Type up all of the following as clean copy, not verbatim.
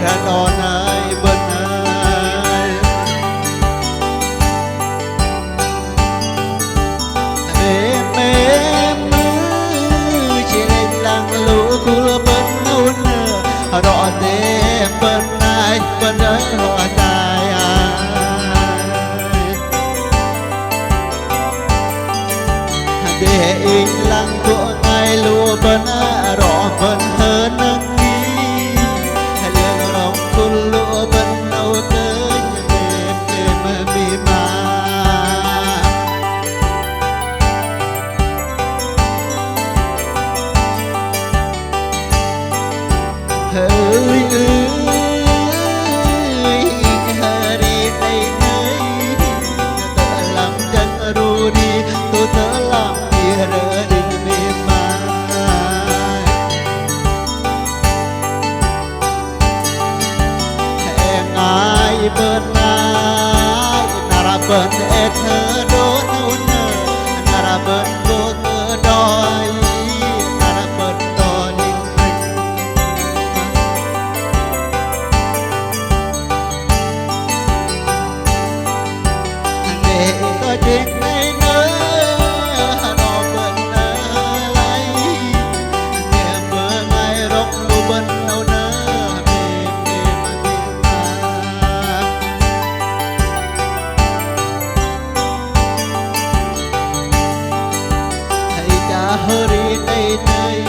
ra đòn ai bên ai em chỉ lên lăng lũ của bên nôn rõ thế bên ai bên ấy họ tài để in lăng của ai lũ bên rõ bên hơn nâng nghi liền lòng con lũ bên đâu tới mềm mềm mà hỡi hari đây nơi tớ làm chân ru đi tôi tớ làm kia rỡ đình mềm mại hẹn ai bên ai nara bên et thơ đốt hôn nara bên cô tớ đòi nara bên đòi có chuyện này nữa nó bên lấy nghe mưa ngày rốc lu bên đâu nỡ mềm hãy cha hori đây đây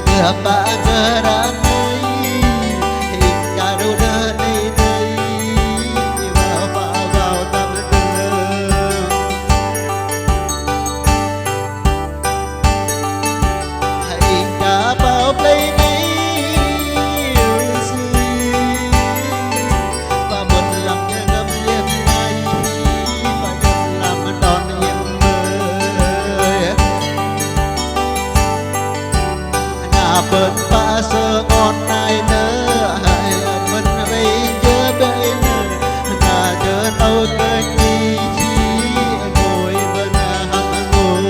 ngựa ba ngựa ra đây hình cha đâu ra đây đây vào tâm bao play đi và một lòng như ngâm nhịp này và nhầm làm đòn nhịp mơ nà bớt ba sơ con này nữa hay mình bây giờ bên nà chờ đâu cơ nhi chi ngồi bên hầm ngồi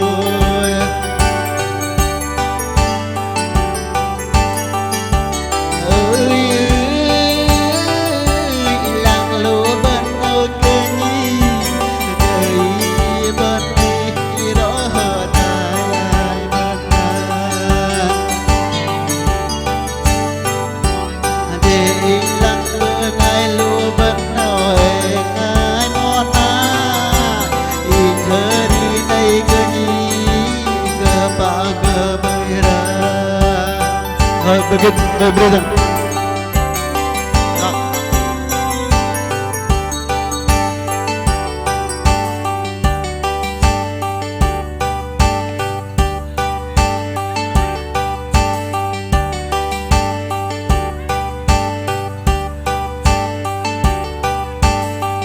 làng lúa bên đâu cơ nhi đời bên đi rõ hơn ai bên để làng lúa ngay lúa bên đâu ngay non in thơ đi đây cơ nhi cơ ba cơ bay ra. Begin,